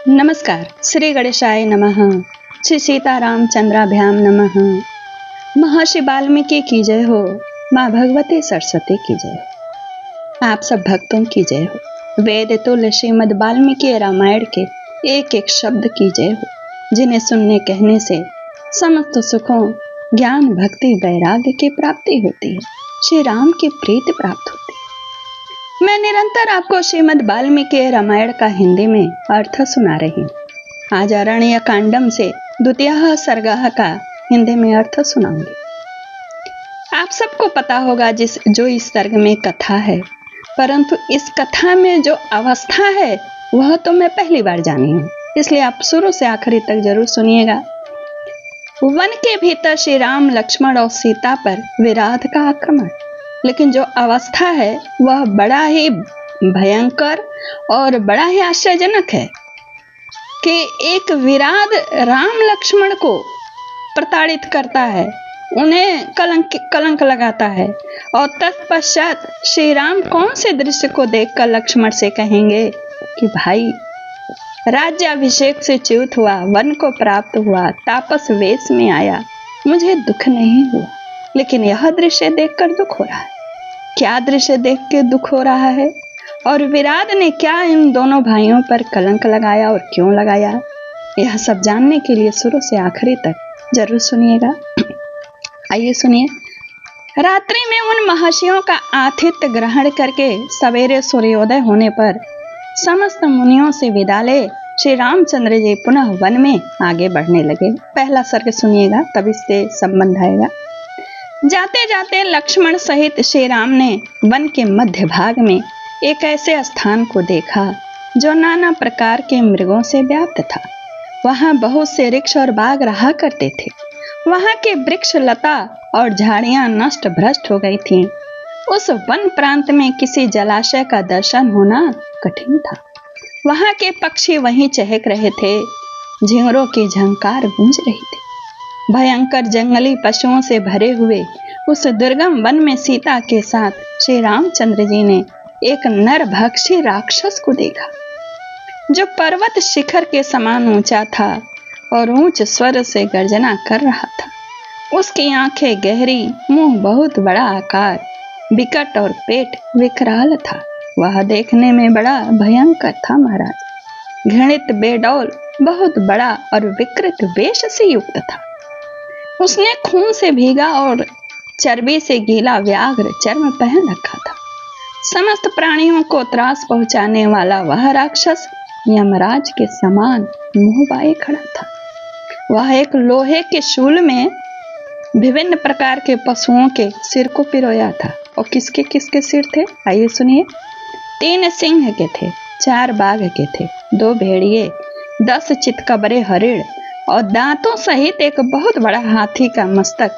नमस्कार। श्री गणेशाय नमः। श्री सीतारामचंद्राभ्याम नमः। महर्षि वाल्मीकि की जय हो। माँ भगवती सरस्वती की जय हो। आप सब भक्तों की जय हो। वेद तुल्य श्रीमद् वाल्मीकि रामायण के एक एक शब्द की जय हो, जिन्हें सुनने कहने से समस्त सुखों, ज्ञान, भक्ति, वैराग्य की प्राप्ति होती है। श्री राम की प्रीति प्राप्त होती है। मैं निरंतर आपको श्रीमद् वाल्मीकि रामायण का हिंदी में अर्थ सुना रही हूँ। आज अरण्य कांडम से द्वितीय सर्गः का हिंदी में अर्थ सुनाऊंगी। आप सबको पता होगा जो इस सर्ग में कथा है, परंतु इस कथा में जो अवस्था है वह तो मैं पहली बार जानी हूँ, इसलिए आप शुरू से आखिरी तक जरूर सुनिएगा। वन के भीतर श्री राम, लक्ष्मण और सीता पर विराध का आक्रमण, लेकिन जो अवस्था है वह बड़ा ही भयंकर और बड़ा ही आश्चर्यजनक है कि एक विराध राम लक्ष्मण को प्रताड़ित करता है, उन्हें कलंक लगाता है और तत्पश्चात श्री राम कौन से दृश्य को देखकर लक्ष्मण से कहेंगे कि भाई राज्याभिषेक से च्युत हुआ, वन को प्राप्त हुआ, तापस वेश में आया, मुझे दुख नहीं हुआ, लेकिन यह दृश्य देखकर दुख हो रहा है। क्या दृश्य देख के दुख हो रहा है और विराध ने क्या इन दोनों भाइयों पर कलंक लगाया और क्यों लगाया, यह सब जानने के लिए शुरू से आखिरी तक जरूर सुनिएगा। आइए सुनिए। रात्रि में उन महर्षियों का आतिथ्य ग्रहण करके सवेरे सूर्योदय होने पर समस्त मुनियों से विदा ले श्री रामचंद्र जी पुनः वन में आगे बढ़ने लगे। पहला सर्ग सुनिएगा, तब इससे संबंध आएगा। जाते जाते लक्ष्मण सहित श्री राम ने वन के मध्य भाग में एक ऐसे स्थान को देखा जो नाना प्रकार के मृगों से व्याप्त था। वहां बहुत से वृक्ष और बाग रहा करते थे। वहां के वृक्ष, लता और झाड़ियां नष्ट भ्रष्ट हो गई थीं। उस वन प्रांत में किसी जलाशय का दर्शन होना कठिन था। वहां के पक्षी वहीं चहक रहे थे, झिंगुरों की झंकार गूंज रही थी। भयंकर जंगली पशुओं से भरे हुए उस दुर्गम वन में सीता के साथ श्री रामचंद्र जी ने एक नरभक्षी राक्षस को देखा, जो पर्वत शिखर के समान ऊंचा था और ऊंच स्वर से गर्जना कर रहा था। उसकी आंखें गहरी, मुंह बहुत बड़ा आकार, विकट और पेट विकराल था। वह देखने में बड़ा भयंकर था महाराज। घृणित, बेडौल, बहुत बड़ा और विकृत वेश से युक्त था। उसने खून से भीगा और चर्बी से गीला व्याघ्र चर्म पहन रखा था। समस्त प्राणियों को त्रास पहुंचाने वाला वह राक्षस यमराज के समान मुंह बाए खड़ा था। वह एक लोहे के शूल में विभिन्न प्रकार के पशुओं के सिर को पिरोया था। और किसके किसके सिर थे, आइए सुनिए। 3 सिंह के थे, 4 बाघ के थे, 2 भेड़िए, 10 चितकबरे हरिण और दांतों सहित एक बहुत बड़ा हाथी का मस्तक,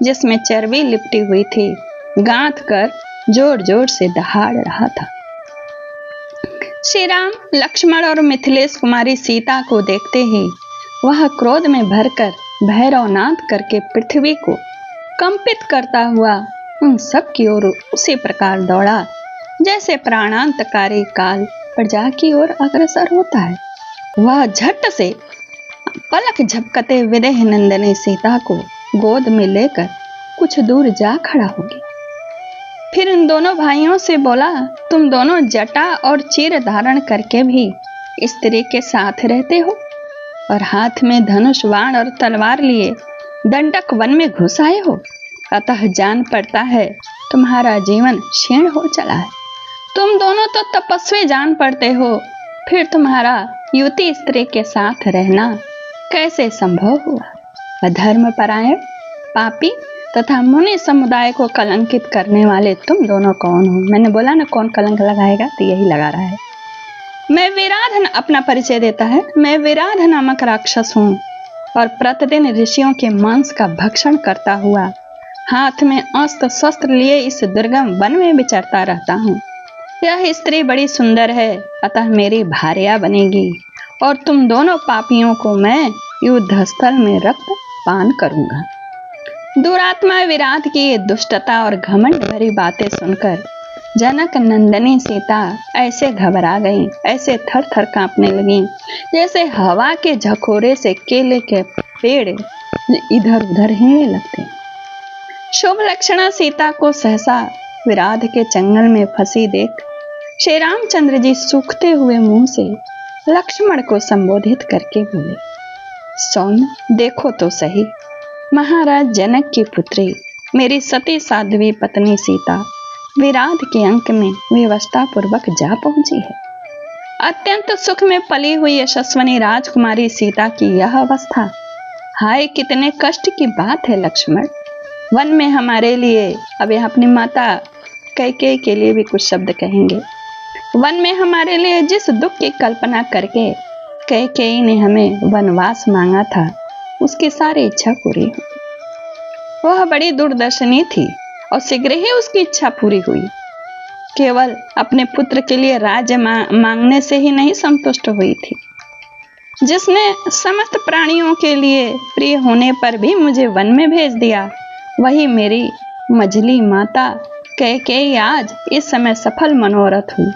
जिसमें चर्बी लिपटी हुई थी, गांथ कर जोर जोर से दहाड़ रहा था। श्री राम, लक्ष्मण और मिथिलेश कुमारी सीता को देखते ही वह क्रोध में भरकर भैरवनाद करके पृथ्वी को कंपित करता हुआ उन सब की ओर उसी प्रकार दौड़ा जैसे प्राणांतकारी काल प्रजा की ओर अग्रसर होता है। वह झट से पलक झपकते विदेह नंदनी सीता को गोद में लेकर कुछ दूर जा खड़ा हो गया। फिर इन दोनों भाइयों से बोला, तुम दोनों जटा और चीर धारण करके भी स्त्री के साथ रहते हो और हाथ में धनुष, बाण और तलवार लिए दंडक वन में घुस आए हो। अतः जान पड़ता है तुम्हारा जीवन क्षीण हो चला है। तुम दोनों तो तपस्वी जान पड़ते हो, फिर तुम्हारा युवती स्त्री के साथ रहना कैसे संभव हुआ। अधर्मपरायण, पापी तथा मुनि समुदाय को कलंकित करने वाले तुम दोनों कौन हो। मैंने बोला ना, कौन कलंक लगाएगा, तो यही लगा रहा है। मैं विराध, अपना परिचय देता है, मैं विराध नामक राक्षस हूँ और प्रतिदिन ऋषियों के मांस का भक्षण करता हुआ हाथ में अस्त्र शस्त्र लिए इस दुर्गम वन में विचरता रहता हूँ। यह स्त्री बड़ी सुंदर है, अतः मेरी भार्या बनेगी और तुम दोनों पापियों को मैं युद्ध स्थल में रक्त पान करूंगा। दुरात्मा विराट की ये दुष्टता और घमंड भरी बातें सुनकर जनक नंदनी सीता ऐसे घबरा गईं, ऐसे थर थर कांपने लगीं जैसे हवा के झकोरे से केले के पेड़ इधर उधर हिलने लगते हैं। शुभ लक्षणा सीता को सहसा विराध के चंगल में फंसी देख श्री रामचंद्र जी सूखते हुए मुंह से लक्ष्मण को संबोधित करके बोले, सौम्य देखो तो सही, महाराज जनक की पुत्री मेरी सती साध्वी पत्नी सीता विराध के अंक में व्यवस्था पूर्वक जा पहुंची है। अत्यंत सुख में पली हुई यशस्वनी राजकुमारी सीता की यह अवस्था, हाय कितने कष्ट की बात है लक्ष्मण। वन में हमारे लिए, अब यह अपनी माता कैकेयी के लिए भी कुछ शब्द कहेंगे, वन में हमारे लिए जिस दुख की कल्पना करके कैकेयी ने हमें वनवास मांगा था, उसकी सारी इच्छा पूरी हुई। वह बड़ी दूरदर्शनी थी और शीघ्र ही उसकी इच्छा पूरी हुई। केवल अपने पुत्र के लिए राज्य मांगने से ही नहीं संतुष्ट हुई थी, जिसने समस्त प्राणियों के लिए प्रिय होने पर भी मुझे वन में भेज दिया, वही मेरी मझली माता कैकेयी आज इस समय सफल मनोरथ हुई।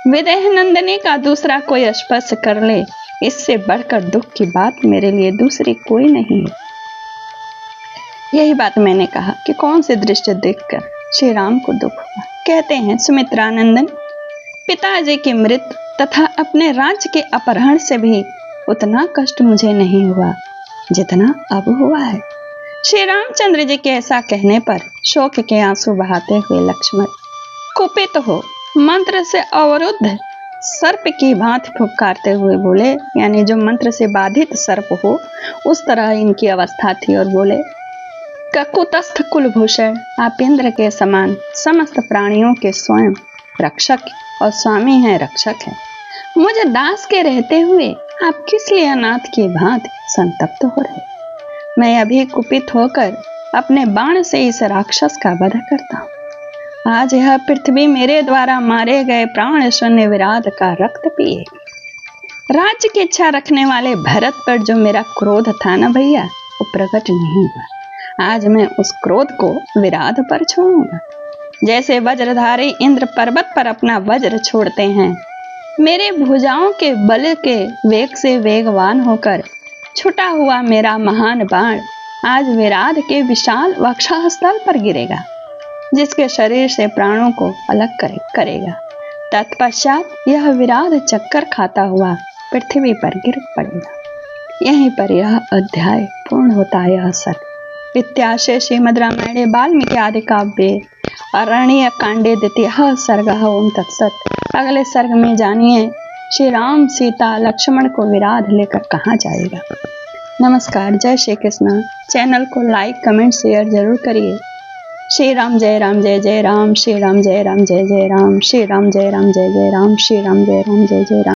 विदेह नंदनी का दूसरा कोई स्पर्श कर ले, इससे बढ़कर दुख की बात मेरे लिए दूसरी कोई नहीं है। यही बात मैंने कहा कि कौन से दृश्य देखकर श्री राम को दुख हुआ। कहते हैं सुमित्रा नंदन, पिताजी की मृत्यु तथा अपने राज्य के अपहरण से भी उतना कष्ट मुझे नहीं हुआ जितना अब हुआ है। श्री रामचंद्र जी के ऐसा कहने पर शोक के आंसू बहाते हुए लक्ष्मण कुपित हो मंत्र से अवरुद्ध सर्प की भांति फुफकारते हुए बोले, यानी जो मंत्र से बाधित सर्प हो उस तरह इनकी अवस्था थी, और बोले, ककुतस्थ कुलभूषण आप इंद्र के समान समस्त प्राणियों के स्वयं रक्षक और स्वामी हैं, रक्षक हैं। मुझे दास के रहते हुए आप किस लिए अनाथ की भांति संतप्त हो रहे? मैं अभी कुपित होकर अपने बाण से इस राक्षस का वध करता हूँ। आज यह पृथ्वी मेरे द्वारा मारे गए प्राण शून्य विराध का रक्त पिएगी। राज्य की इच्छा रखने वाले भरत पर जो मेरा क्रोध था ना भैया, वो प्रकट नहीं हुआ। आज मैं उस क्रोध को विराध पर छोड़ूंगा। जैसे वज्रधारी इंद्र पर्वत पर अपना वज्र छोड़ते हैं, मेरे भुजाओं के बल के वेग से वेगवान होकर छुटा हुआ मेरा महान बाण आज विराध के विशाल वक्षस्थल पर गिरेगा, जिसके शरीर से प्राणों को अलग करेगा। तत्पश्चात यह विराध चक्कर खाता हुआ पृथ्वी पर गिर पड़ेगा। यहीं पर यह अध्याय पूर्ण होता है। यह सर्ग इत्याशय श्रीमद् रामायणे वाल्मीकि आदि काव्ये अरण्य कांडे द्वितीयः सर्गः ओम तत्सत। अगले सर्ग में जानिए श्री राम सीता लक्ष्मण को विराध लेकर कहाँ जाएगा। नमस्कार, जय श्री कृष्ण। चैनल को लाइक कमेंट शेयर जरूर करिए। श्री राम जय राम जय जय राम, श्री राम जय राम जय जय राम, श्री राम जय राम जय जय राम, श्री राम जय राम जय जय राम।